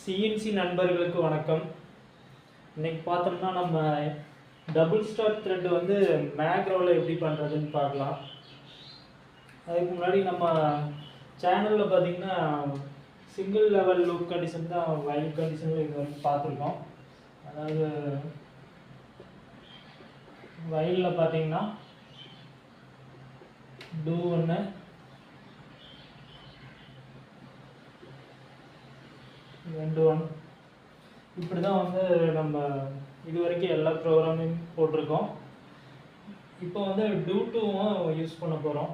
CNC நண்பர்களுக்கு வணக்கம். இன்னைக்கு பார்த்தோம்னா நம்ம டபுள் ஸ்டார் த்ரெட் வந்து மேக்ரோவில் எப்படி பண்ணுறதுன்னு பார்க்கலாம். அதுக்கு முன்னாடி நம்ம சேனலில் பார்த்தீங்கன்னா சிங்கிள் லெவல் லூப் கண்டிஷன் தான் வைல் கண்டிஷனில் இது வரைக்கும் பார்த்துருக்கோம். அதாவது வயலில் பார்த்தீங்கன்னா டூ ஒன்று ரெண்டு ஒன் இப்படி தான் வந்து நம்ம இது வரைக்கும் எல்லா ப்ரோக்ராமையும் போட்டிருக்கோம். இப்போ வந்து டூ டூவும் யூஸ் பண்ண போகிறோம்.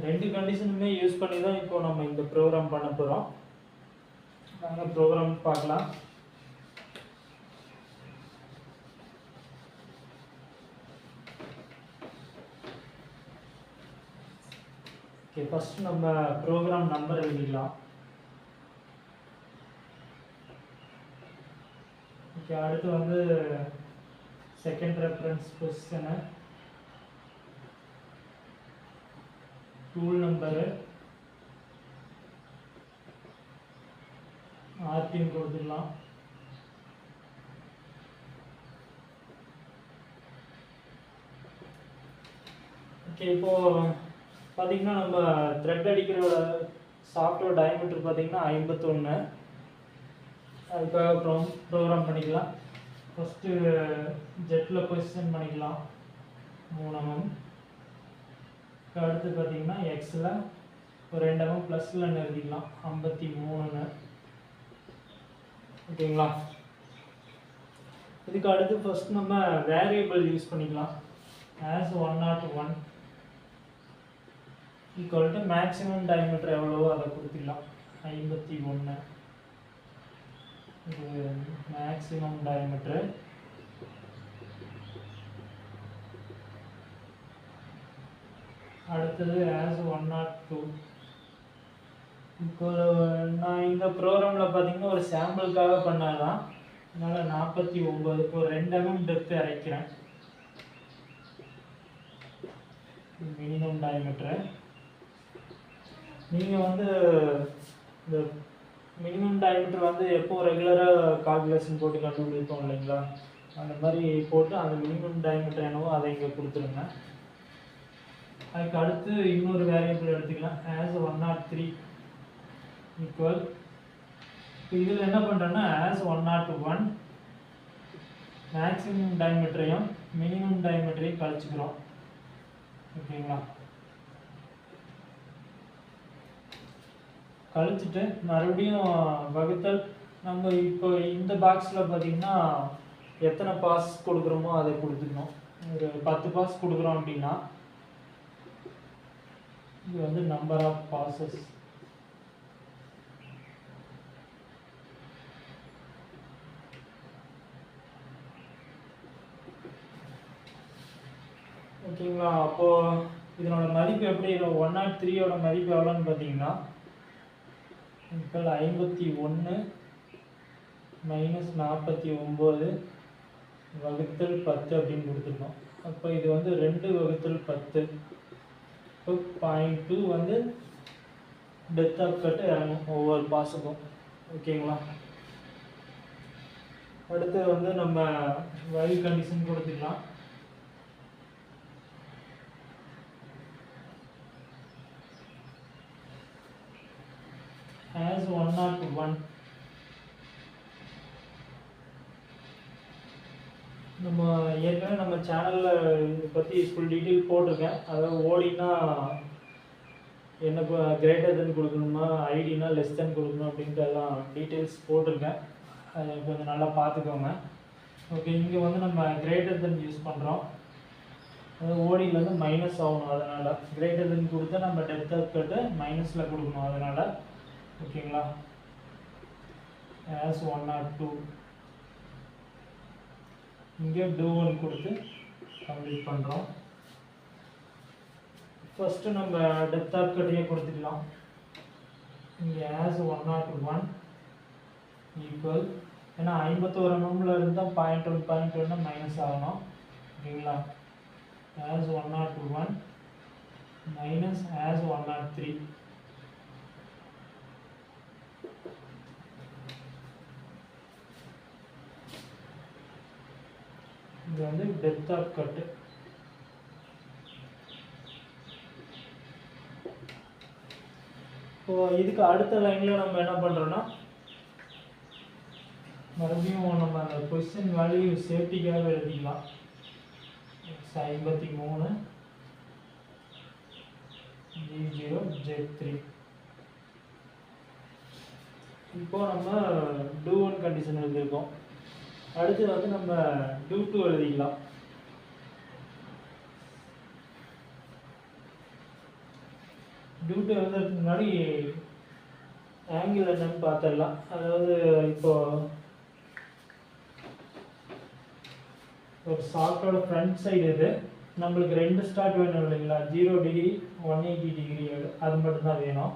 ரெண்டு கண்டிஷனுமே யூஸ் பண்ணி தான் இப்போ நம்ம இந்த ப்ரோக்ராம் பண்ண போகிறோம். நாங்கள் ப்ரோக்ராம் பார்க்கலாம். ஓகே, ஃபர்ஸ்ட் நம்ம ப்ரோக்ராம் நம்பர் எழுதிக்கலாம். ஓகே, அடுத்து வந்து second reference position, tool number, RPM கொடுத்துடலாம். ஓகே, இப்போ பார்த்தீங்கன்னா நம்ம த்ரெட் அடிக்கிற சாஃப்ட்வேர் டயமீட்டர் பார்த்தீங்கன்னா 51. அதுக்காக ப்ரோக்ராம் பண்ணிக்கலாம். ஃபஸ்ட்டு ஜெட்டில் பொசிஷன் பண்ணிக்கலாம் 3 mm. அடுத்து பார்த்தீங்கன்னா எக்ஸில் ஒரு 2 mm ப்ளஸில் எழுதிக்கலாம் 53. ஓகேங்களா? இதுக்கு அடுத்து ஃபர்ஸ்ட் நம்ம வேரியபிள் யூஸ் பண்ணிக்கலாம். As 101 equal to maximum diameter எவ்வளவோ அதை கொடுத்துக்கலாம் 51. இது மேக்ஸிமம் டயமீட்டர். அடுத்தது ஆஸ் 102. இப்போ நான் இந்த ப்ரோக்ராமில் பார்த்தீங்கன்னா ஒரு சாம்பிளுக்காக பண்ணாதான், அதனால் 49 ஒரு 2 mm டெப்த் அரைக்கிறேன். Minimum diameter. நீங்கள் வந்து இந்த மினிமம் டயமீட்டர் வந்து எப்போ ரெகுலராக கால்குலேஷன் போட்டு கண்டுபிடிப்போம் இல்லைங்களா, அந்த மாதிரி போட்டு அந்த மினிமம் டயமீட்டர் என்னவோ அதை இங்கே கொடுத்துருங்க. அதுக்கு அடுத்து இன்னொரு வேரியபிள் எடுத்துக்கலாம். As 103 equal. இதில் என்ன பண்ணுறேன்னா ஆஸ் 101 மேக்ஸிமம் டயமீட்டரையும் மினிமம் டயமீட்டரையும் கழிச்சுக்கிறோம். ஓகேங்களா? கழிச்சுட்டு மறுபடியும் வகுத்தல். நம்ம இப்போ இந்த பாக்ஸில் பார்த்தீங்கன்னா எத்தனை பாஸ் கொடுக்குறோமோ அதை கொடுத்துக்கணும். ஒரு 10 பாஸ் கொடுக்குறோம் அப்படின்னா இது வந்து நம்பர் ஆஃப் பாசஸ். ஓகேங்களா? அப்போது இதனோட மதிப்பு எப்படி இருக்கும்? 103யோட மதிப்பு எவ்வளோன்னு பார்த்தீங்கன்னா 51 - 49 வகுத்தல் 10 அப்படின்னு கொடுத்துருக்கோம். அப்போ இது வந்து 2 வகுத்தல் 10. இப்போ 0.2 வந்து டெப்த் ஆஃப் கட்டு இறங்கும் ஒவ்வொரு பாஸுக்கும். ஓகேங்களா? அடுத்து வந்து நம்ம வைல் கண்டிஷன் கொடுத்துக்கலாம். ஆஸ் 101 நம்ம ஏற்கனவே நம்ம சேனலில் இதை பற்றி ஃபுல் டீட்டெயில் போட்டிருக்கேன். அதாவது ஓடினா என்ன கிரேட்டர் தென் கொடுக்கணுமா, ஐடினா லெஸ் தென் கொடுக்கணும் அப்படின்ட்டு எல்லாம் டீட்டெயில்ஸ் போட்டிருக்கேன். அதை கொஞ்சம் நல்லா பார்த்துக்கோங்க. ஓகே, இங்கே வந்து நம்ம கிரேட்டர் தென் யூஸ் பண்ணுறோம். அதாவது ஓடியில் வந்து மைனஸ் ஆகணும். அதனால் கிரேட்டர் தென் கொடுத்தா நம்ம டெப்த் ஆஃப் கட்டு மைனஸில் கொடுக்கணும். அதனால் ஓகேங்களா? ஆஸ் 102 இங்கே டூ ஒன் கொடுத்து கம்ப்ளீட் பண்ணுறோம். ஃபஸ்ட்டு நம்ம டெப்த் ஆஃப் கட்டையே கொடுத்துக்கலாம். இங்கே as 101 ஈக்குவல், ஏன்னா 51 mm இருந்தால் 0.1 மைனஸ் ஆகணும். ஓகேங்களா? as 101 minus as 103. இது வந்து டெப்த் ஆஃப் கட்டு. இப்போ இதுக்கு அடுத்த லைனில் நம்ம என்ன பண்ணுறோன்னா, மறுபடியும் நம்ம அந்த கொஸ்டின் வேல்யூ சேஃப்டிக்காக எழுதிக்கலாம். 53 G0 Z3. இப்போ நம்ம do 1 கண்டிஷன் எழுதியிருக்கோம். அடுத்து வந்து நம்ம do 2 எழுதிக்கலாம். do 2 எழுதுறதுக்கு முன்னாடி ஆங்கிள் என்னன்னு பார்த்துடலாம். அதாவது இப்போ ஒரு சாஃப்டோட ஃப்ரண்ட் சைடு இது, நம்மளுக்கு 2 ஸ்டார்ட் வேணும் இல்லைங்களா? 0 டிகிரி 180 டிகிரி, அது மட்டும்தான் வேணும்.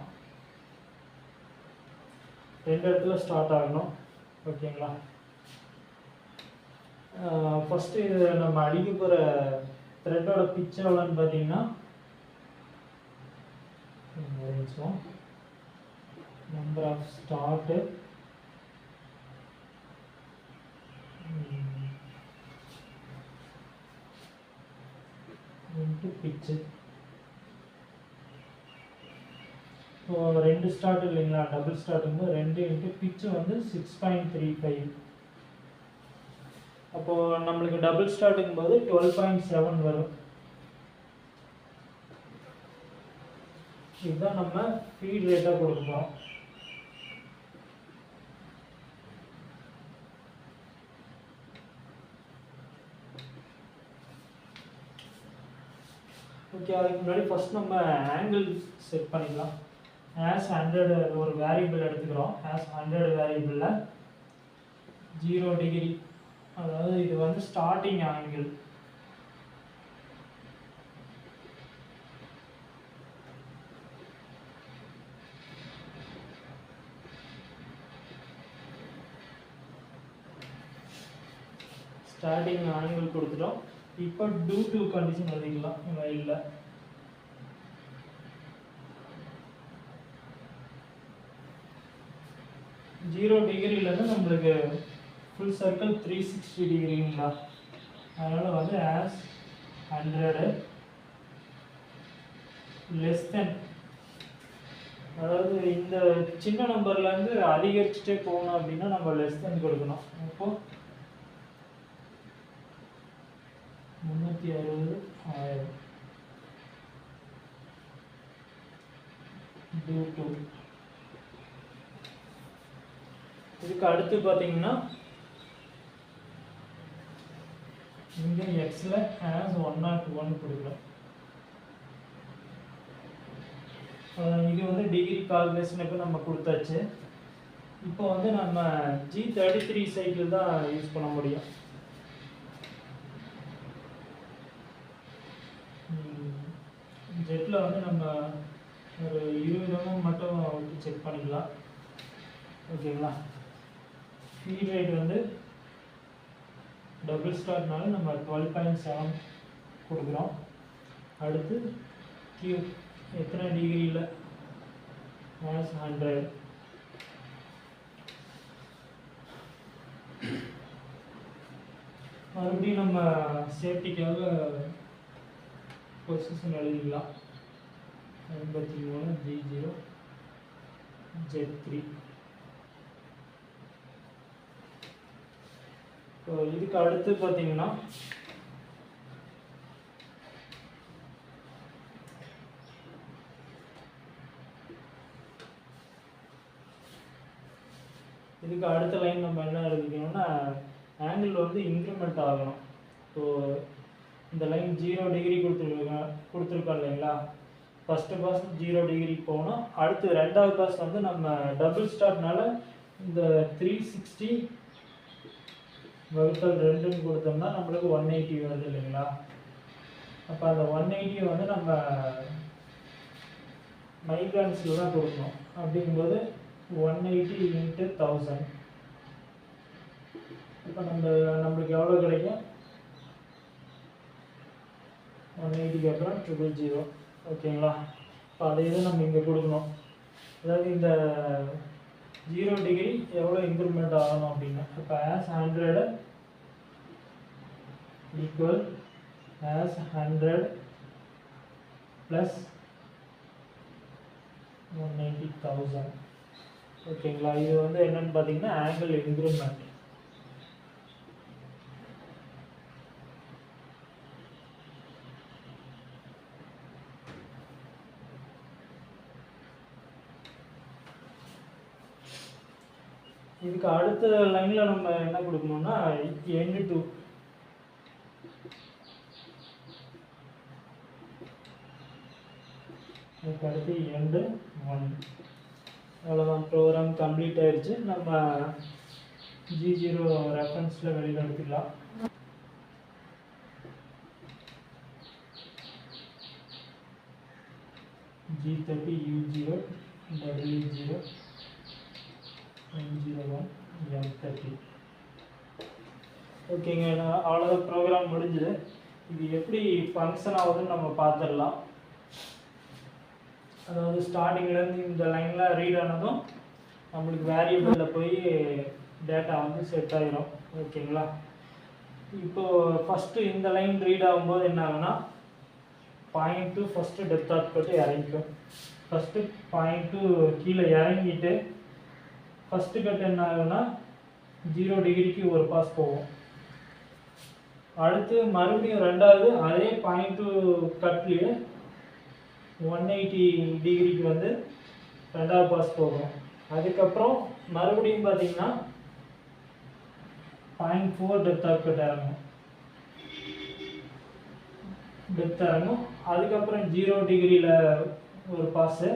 2 இடத்துல ஸ்டார்ட் ஆகணும். ஓகேங்களா? ஃபஸ்ட்டு இது நம்ம அடிக்க போகிற த்ரெட்டோட பிச் எவ்வளோன்னு பார்த்தீங்கன்னா, நம்பர் ஆஃப் ஸ்டார்ட்டு இன்ட்டு பிச்சு. இப்போ 2 ஸ்டார்ட் இல்லைங்களா? டபுள் ஸ்டார்ட்டுங்க 2 இன்ட்டு பிச்சு வந்து 6.35. அப்போது நம்மளுக்கு டபுள் ஸ்டார்ட்டுங்கும் போது 12.7 வரும். இதுதான் நம்ம ஃபீட் ரேட்டாக கொடுக்குறோம். ஓகே, அதுக்கு முன்னாடி ஃபஸ்ட் நம்ம ஆங்கிள் செட் பண்ணிக்கலாம். ஆஸ் 100 ஒரு வேரியபிள் எடுத்துக்கிறோம். ஆஸ் 100 வேரியபிளில் 0 டிகிரி, அதாவது இது வந்து ஸ்டார்டிங் ஆங்கிள். ஸ்டார்டிங் ஆங்கிள் கொடுத்துட்டோம். இப்போ do 2 கண்டிஷன் எழுதிக்கலாம். இல்லை 0 டிகிரிலேருந்து நம்மளுக்கு ஃபுல் சர்க்கிள் 360 டிகிரிங்களா? அதனால் வந்து ஆஸ் 100 லெஸ் தென், அதாவது இந்த சின்ன நம்பர்லேருந்து அதிகரிச்சுட்டே போகணும் அப்படின்னா நம்ம லெஸ் தென் கொடுக்கணும். அப்போது 360 1000 do 2. இதுக்கு அடுத்து பார்த்தீங்கன்னா இங்கே எக்ஸில் as 101 கொடுக்குறோம். இது வந்து டிகிரி கால்குலேஷனுக்கு நம்ம கொடுத்தாச்சு. இப்போ வந்து நம்ம G33 சைக்கிள் தான் யூஸ் பண்ண முடியும். ஜெட்டில் வந்து நம்ம ஒரு 20 mm மட்டும் செக் பண்ணிக்கலாம். ஓகேங்களா? ஃபீட் ரேட் வந்து டபுள் ஸ்டார்ட்னால நம்ம 12.7 கொடுக்குறோம். அடுத்து Q எத்தனை டிகிரியில்? as 100. மறுபடியும் நம்ம சேஃப்டிக்காக பொசிஷன் எழுதிக்கலாம். 53 G0 Z3. ஸோ இதுக்கு அடுத்து பார்த்தீங்கன்னா இதுக்கு அடுத்த லைன் நம்ம என்ன எழுதிக்கணும்னா, ஆங்கிள் வந்து இன்க்ரிமெண்ட் ஆகணும். ஸோ இந்த லைன் 0 டிகிரி கொடுத்துருக்கோம் இல்லைங்களா? ஃபஸ்ட்டு பாஸ் 0 டிகிரி போகணும். அடுத்து ரெண்டாவது பாஸ் வந்து நம்ம டபுள் ஸ்டார்ட்னால இந்த 360 வகுத்தல் 2ன்னு கொடுத்தோம்னா நம்மளுக்கு 180 வருது இல்லைங்களா? அப்போ அந்த 180 வந்து நம்ம மைக்ரான்ஸில் தான் கொடுக்கணும். அப்படிங்கும்போது 180 × 1000. இப்போ நம்மளுக்கு எவ்வளோ கிடைக்கும்? 180க்கு அப்புறம் 000. ஓகேங்களா? இப்போ அதே தான் நம்ம இங்கே கொடுக்கணும். அதாவது இந்த 0 டிகிரி எவ்வளோ இன்க்ரிமெண்ட் ஆகணும் அப்படின்னா, இப்போ ஆஸ் 100 ஈக்குவல் ஆஸ் 100 ப்ளஸ் 180,000. ஓகேங்களா? இது வந்து என்னன்னு பார்த்தீங்கன்னா ஆங்கிள் இன்க்ரிமெண்ட். இதுக்கு அடுத்த லைனில் நம்ம என்ன கொடுக்கணும்னா எண்ட் 2. இதுக்கு அடுத்து எண்டு 1. அவ்வளோதான், ப்ரோக்ராம் கம்ப்ளீட் ஆயிடுச்சு. நம்ம G0 ரெஃபரன்ஸில் வெளியில் எடுத்துக்கலாம். G30 U0 W0 M01 M30. ஓகேங்க, அவ்வளோதான், ப்ரோக்ராம் முடிஞ்சுது. இது எப்படி ஃபங்க்ஷன் ஆகுதுன்னு நம்ம பார்த்துடலாம். அதாவது ஸ்டார்டிங்லேருந்து இந்த லைனில் ரீட் ஆனதும் நம்மளுக்கு வேரியபிளில் போய் டேட்டா வந்து செட் ஆகிரும். ஓகேங்களா? இப்போது ஃபஸ்ட்டு இந்த லைன் ரீட் ஆகும்போது என்ன ஆகுனா, point 2 first depth of cut இறங்கிக்கும். ஃபஸ்ட்டு பாயிண்ட் 2 கீழே இறங்கிட்டு ஃபஸ்ட்டு கட் என்ன ஆகுனா 0 டிகிரிக்கு ஒரு பாஸ் போகும். அடுத்து மறுபடியும் ரெண்டாவது அதே பாயிண்ட் 2 கட்லேயே 180 டிகிரிக்கு வந்து ரெண்டாவது பாஸ் போகும். அதுக்கப்புறம் மறுபடியும் பார்த்தீங்கன்னா 0.4 டெப்த் ஆஃப் கட் இறங்கும். அதுக்கப்புறம் 0 டிகிரியில் ஒரு பாஸு,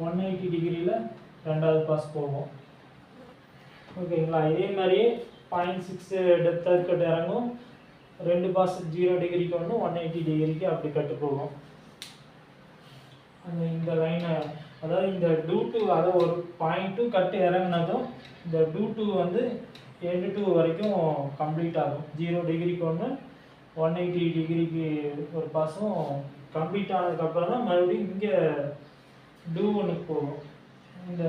180 டிகிரியில் ரெண்டாவது பாஸ் போகும். ஓகேங்களா? இதே மாதிரியே 0.6 டெப்த் ஆஃப் கட் இறங்கும். 2 பாஸ் 0 டிகிரிக்கு ஒன்று, 180 டிகிரிக்கு அப்படி கட்டு போகும். இந்த லைனை, அதாவது இந்த டூ டூ, அதை ஒரு 0.2 கட்டு இறங்கினதும் இந்த டூ டூ வந்து எண்டு 2 வரைக்கும் கம்ப்ளீட் ஆகும். 0 டிகிரிக்கு ஒன்று, 180 டிகிரிக்கு ஒரு பாஸும் கம்ப்ளீட் ஆனதுக்கப்புறம் தான் மறுபடியும் இங்கே டூ ஒன்றுக்கு போகும். இந்த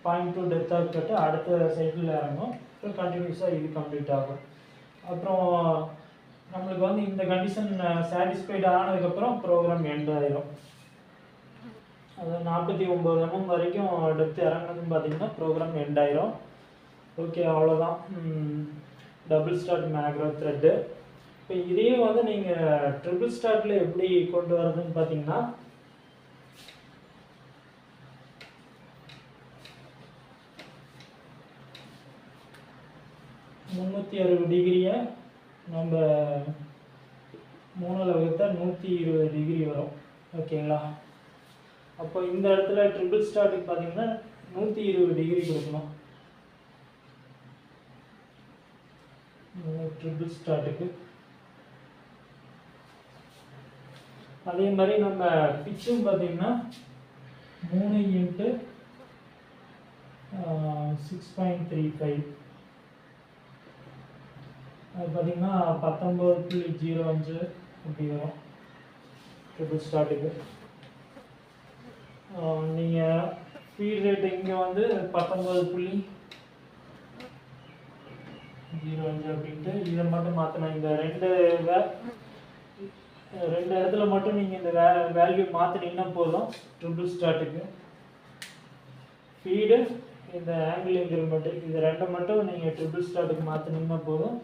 0.2 டெப்த் ஆஃப் கட்டு அடுத்த சைக்கிளில் இறங்கும். அப்புறம் கண்டினியூஸாக இது கம்ப்ளீட் ஆகும். அப்புறம் நம்மளுக்கு வந்து இந்த கண்டிஷன் சாட்டிஸ்ஃபைடு ஆனதுக்கப்புறம் ப்ரோக்ராம் எண்ட் ஆயிரும். அது 49 mm வரைக்கும் டெப்த் இறங்கினதுன்னு பார்த்தீங்கன்னா ப்ரோக்ராம் எண்ட் ஆயிரும். ஓகே, அவ்வளோதான். Double start macro thread. இப்போ இதையே வந்து நீங்கள் ட்ரிபிள் ஸ்டார்ட்டில் எப்படி கொண்டு வரதுன்னு பார்த்தீங்கன்னா, டிகிரியை நம்ம 3 வகுத்தா 120 டிகிரி வரும். ஓகேங்களா? அப்போ இந்த இடத்துல ட்ரிபிள் ஸ்டார்ட்டுக்கு பார்த்தீங்கன்னா 120 டிகிரி கொடுக்கணும். ட்ரிபிள் ஸ்டார்ட்டுக்கு அதே மாதிரி நம்ம பிச்சும் பார்த்தீங்கன்னா 3 × 6.35, அது பார்த்தீங்கன்னா 19.05 அப்படி வரும் ட்ரிபிள் ஸ்டார்ட்டுக்கு. நீங்கள் ஃபீட் ரேட்டு இங்கே வந்து 19.05 அப்படின்ட்டு இதை மட்டும் மாற்றணும். இந்த ரெண்டு இடத்துல மட்டும் நீங்கள் இந்த வேல்யூ மாற்றினீங்கன்னா போதும். ட்ரிபிள் ஸ்டார்ட்டுக்கு ஃபீடு, இந்த ஆங்கிள் இன்க்ரிமெண்ட், இது ரெண்டை மட்டும் நீங்கள் ட்ரிபிள் ஸ்டார்ட்டுக்கு மாற்றினீங்கன்னா போதும்.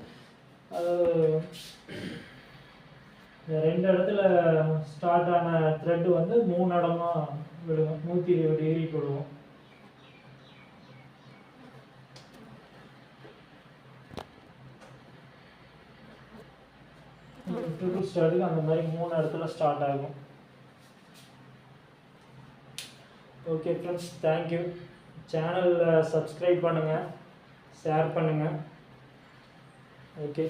அது இந்த 2 இடத்துல ஸ்டார்ட் ஆன த்ரெட்டு வந்து 3 இடமா விடுவோம், 120 டிகிரிக்கு விடுவோம். ட்ரிபிள் ஸ்டார்ட்டுக்கு அந்த மாதிரி 3 இடத்துல ஸ்டார்ட் ஆகும். Okay friends, thank you. சேனலில் சப்ஸ்கிரைப் பண்ணுங்கள், ஷேர் பண்ணுங்கள். ஓகே.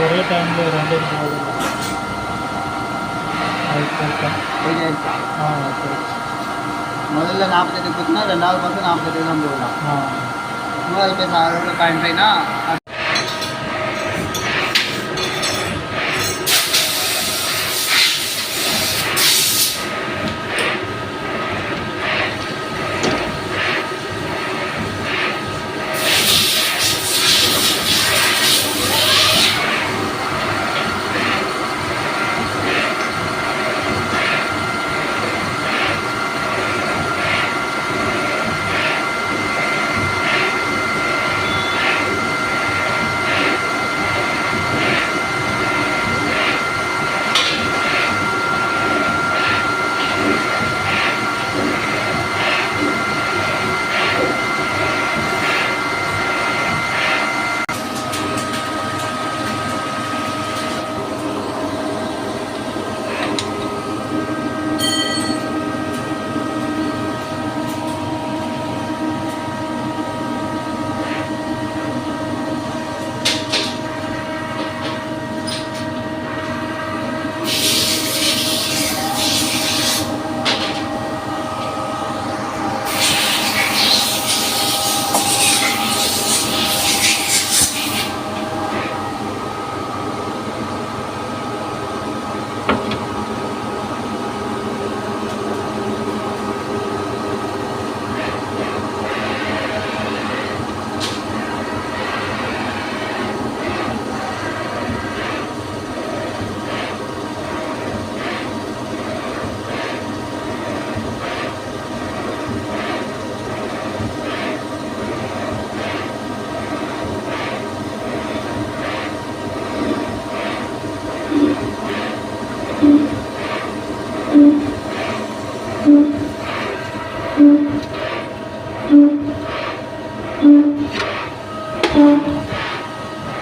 ஒரே டைமில் ரெண்டு போகுது. அது கரெக்டாக சரி. முதல்ல 48 கொடுத்தா ரெண்டாவது மாதம் 48 தான் போடலாம். மூணாவது பேச 6.5னா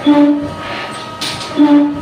Thank you.